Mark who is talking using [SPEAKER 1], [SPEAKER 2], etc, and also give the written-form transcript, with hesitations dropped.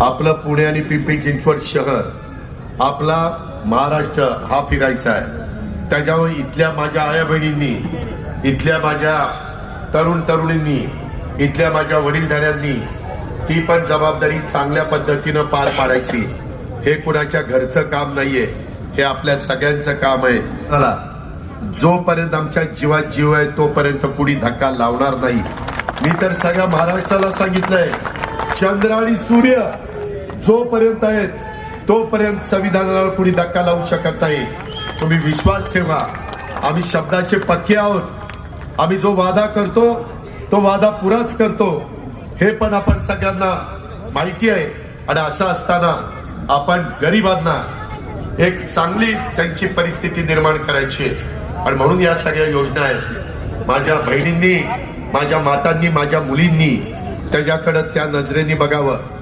[SPEAKER 1] आपलं पुणे आणि पिंपरी चिंचवड शहर, आपला महाराष्ट्र हा फिरायचा आहे। त्याच्यावर इथल्या माझ्या आया बहिणींनी, इथल्या माझ्या तरुण तरुणींनी, इथल्या माझ्या वडीलधाऱ्यांनी ती पण जबाबदारी चांगल्या पद्धतीनं पार पाडायची। हे कुणाच्या घरचं काम नाहीये, हे आपल्या सगळ्यांचं काम आहे। चला, जोपर्यंत आमच्या जीवात जीव आहे तोपर्यंत कुणी धक्का लावणार नाही। मी तर सगळ्या महाराष्ट्राला सांगितलंय, चंद्र आणि सूर्य जोपर्यंत आहेत तोपर्यंत संविधानाला कुणी धक्का लावू शकत नाही। तुम्ही विश्वास ठेवा, आम्ही शब्दाचे पक्के आहोत। आम्ही जो वादा करतो तो वादा पुराच करतो, हे पण आपण सगळ्यांना माहिती आहे। आणि असं असताना आपण गरिबांना एक चांगली त्यांची परिस्थिती निर्माण करायची, आणि म्हणून या सगळ्या योजना आहेत। माझ्या बहिणींनी, माझ्या मातांनी, माझ्या मुलींनी त्याच्याकडे त्या नजरेने बघावं।